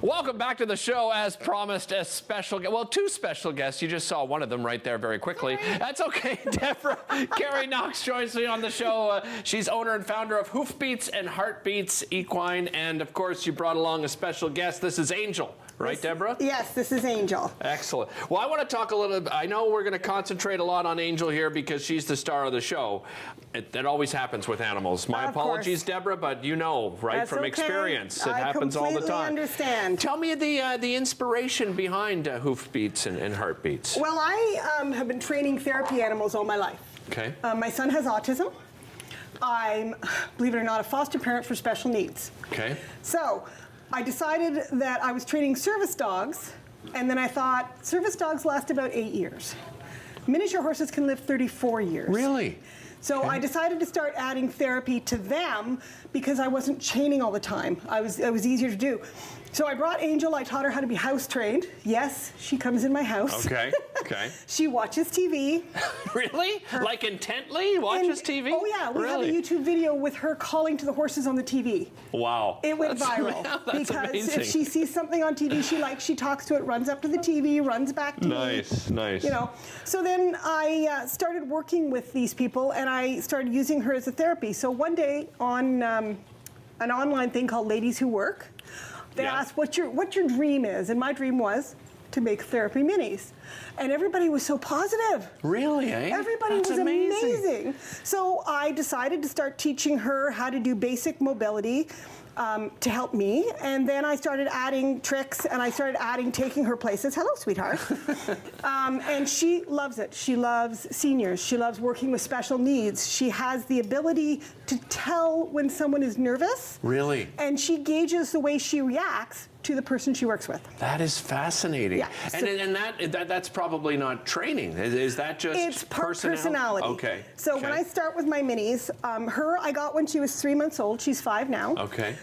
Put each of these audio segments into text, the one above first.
Welcome back to the show. As promised, a special guest. Well, two special guests. You just saw one of them right there very quickly. That's okay. Deborah, Carrie Knox joins me on the show. She's owner and founder of Hoofbeats and Heartbeats Equine. And, of course, you brought along a special guest. This is Angel. Right, Deborah? Yes, this is Angel. Excellent. Well, I want to talk a little bit. I know we're going to concentrate a lot on Angel here because she's the star of the show. That always happens with animals. My apologies, Deborah, but you know, right, That's from okay. experience. It happens all the time. I completely understand. Tell me the inspiration behind Hoofbeats and Heartbeats. Well, I have been training therapy animals all my life. Okay. My son has autism. I'm, believe it or not, a foster parent for special needs. Okay. So I decided that I was training service dogs, and then I thought, service dogs last about 8 years. Miniature horses can live 34 years. Really? So I decided to start adding therapy to them because I wasn't chaining all the time. It was easier to do. So I brought Angel. I taught her how to be house trained. Yes, she comes in my house. Okay, okay. She watches TV. Really? Like intently watches TV? Oh yeah, we have a YouTube video with her calling to the horses on the TV. Wow. It went viral. That's because amazing. if she sees something on TV she talks to it, runs up to the TV, runs back to me. Nice, nice. You know. So then I started working with these people, and I started using her as a therapy. So one day on an online thing called Ladies Who Work, they asked what your dream is, and my dream was to make therapy minis. And everybody was so positive. Really, eh? Everybody was amazing. So I decided to start teaching her how to do basic mobility to help me. And then I started adding tricks, and I started taking her places. Hello, sweetheart. And she loves it. She loves seniors. She loves working with special needs. She has the ability to tell when someone is nervous. Really? And she gauges the way she reacts to the person she works with. That is fascinating. Yeah. And that's probably not training. Is that just It's personality. Okay. So when I start with my minis, her I got when she was 3 months old. She's 5 now. Okay.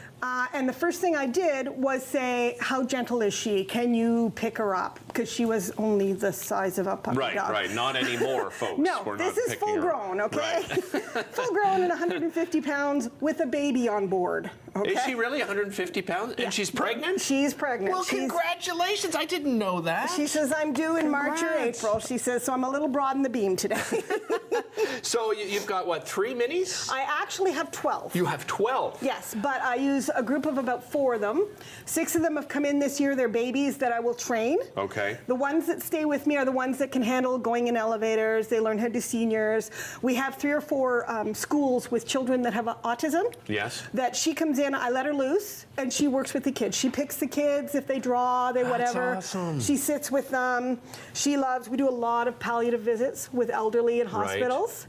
And the first thing I did was say, how gentle is she? Can you pick her up? Because she was only the size of a puppy dog. Right. Not anymore, folks. No, this is full grown, okay? Right. Full grown and 150 pounds with a baby on board. Okay? Is she really 150 pounds? Yeah. And she's pregnant? She's pregnant. Well, congratulations. I didn't know that. She says, I'm due in March or April. She says, so I'm a little broad in the beam today. So you've got, what, 3 minis? I actually have 12. You have 12? Yes, but I use a group of about 4 of them. 6 of them have come in this year. They're babies that I will train. Okay. The ones that stay with me are the ones that can handle going in elevators. They learn how to do seniors. We have 3 or 4 schools with children that have autism. Yes. That she comes in, I let her loose, and she works with the kids. She picks the kids. If they draw, they whatever. That's awesome. She sits with them. She loves, we do a lot of palliative visits with elderly in hospitals.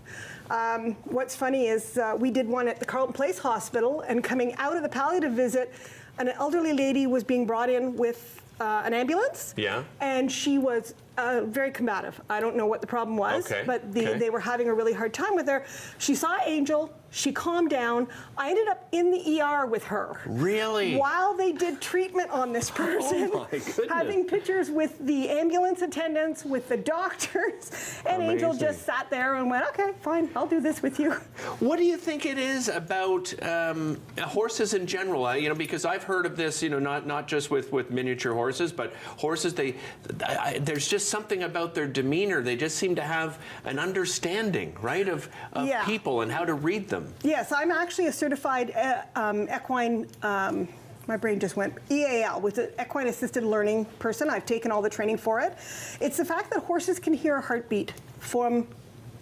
What's funny is we did one at the Carleton Place Hospital, and coming out of the palliative visit, an elderly lady was being brought in with an ambulance. Yeah. And she was very combative. I don't know what the problem was, but they were having a really hard time with her. She saw Angel. She calmed down. I ended up in the ER with her. Really? While they did treatment on this person. Oh my goodness. Having pictures with the ambulance attendants, with the doctors, and Angel just sat there and went, okay, fine, I'll do this with you. What do you think it is about horses in general? You know, because I've heard of this, you know, not just with miniature horses, but horses, there's just something about their demeanor. They just seem to have an understanding, right, of people and how to read them. Yes, I'm actually a certified equine, my brain just went, EAL, with an equine assisted learning person. I've taken all the training for it. It's the fact that horses can hear a heartbeat from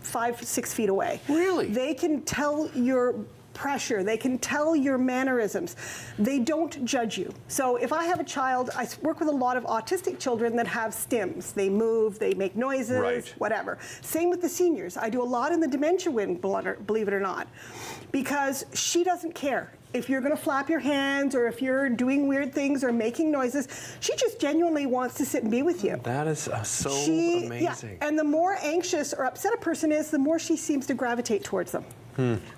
5-6 feet away. Really? They can tell your pressure. They can tell your mannerisms. They don't judge you. So if I have a child, I work with a lot of autistic children that have stims. They move, they make noises, whatever. Same with the seniors. I do a lot in the dementia wing, believe it or not, because she doesn't care. If you're going to flap your hands or if you're doing weird things or making noises, she just genuinely wants to sit and be with you. That is so amazing. Yeah, and the more anxious or upset a person is, the more she seems to gravitate towards them.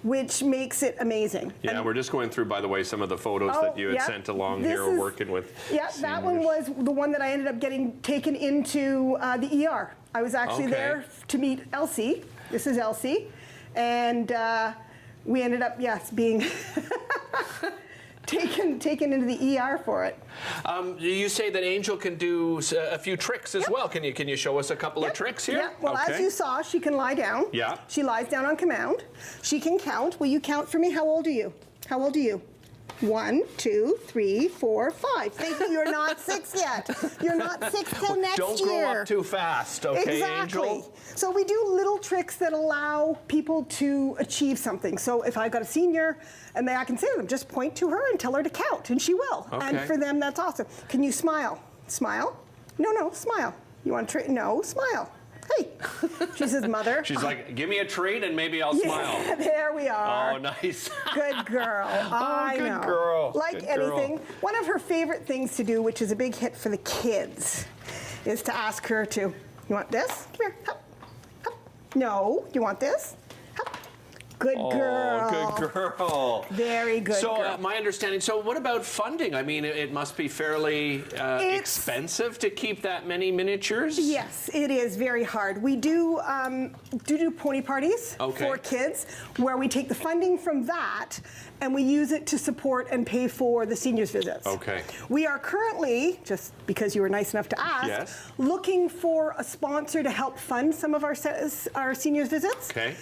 Which makes it amazing. Yeah, we're just going through, by the way, some of the photos that you had sent along here working with seniors. That one was the one that I ended up getting taken into the ER. I was actually there to meet Elsie. This is Elsie. And we ended up, being taken into the ER for it. You say that Angel can do a few tricks as well. Can you show us a couple of tricks here? Yeah. Well, as you saw, she can lie down. Yeah. She lies down on command. She can count. Will you count for me? How old are you? How old are you? 1, 2, 3, 4, 5. Thank you. You're not 6 yet. You're not 6 till next year. Don't grow up too fast, okay, exactly. Angel? So we do little tricks that allow people to achieve something. So if I've got a senior and I can say to them, just point to her and tell her to count, and she will. Okay. And for them, that's awesome. Can you smile? Smile? No, smile. You want a treat? No, smile. Hey. She says, Mother. She's like, give me a treat and maybe I'll smile. There we are. Oh, nice. Good girl. I good know. girl. Like Good anything, girl. one of her favorite things to do, which is a big hit for the kids, is to ask her to, you want this? Come here. Hop. Hop. No. You want this? Hop. Good girl. Oh, good girl. Very good So girl. my understanding, so what about funding? I mean, it must be fairly expensive to keep that many miniatures? Yes, it is very hard. We do pony parties for kids where we take the funding from that and we use it to support and pay for the seniors' visits. Okay. We are currently, just because you were nice enough to ask, looking for a sponsor to help fund some of our seniors' visits. Okay.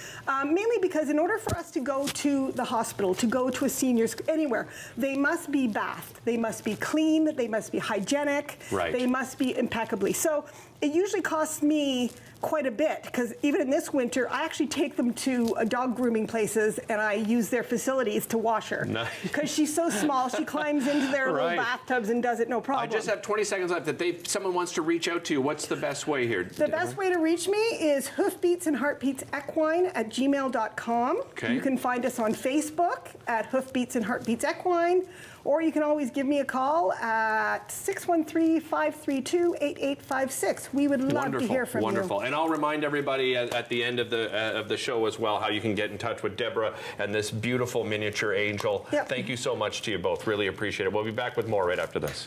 Mainly because in order for us to go to the hospital, to go to a senior's, anywhere, they must be bathed, they must be clean, they must be hygienic, they must be impeccably. So it usually costs me quite a bit because even in this winter, I actually take them to dog grooming places and I use their facilities to wash her. Because she's so small, she climbs into their little bathtubs and does it no problem. I just have 20 seconds left. If someone wants to reach out to you, what's the best way here? The best way to reach me is Hoofbeats and Heartbeats Equine at gmail.com. You can find us on Facebook at Hoofbeats and Heartbeats Equine, or you can always give me a call at 613-532-8856. We would love to hear from you. Wonderful. And I'll remind everybody at the end of the show as well how you can get in touch with Deborah and this beautiful miniature angel. Thank you so much to you both. Really appreciate it. We'll be back with more right after this.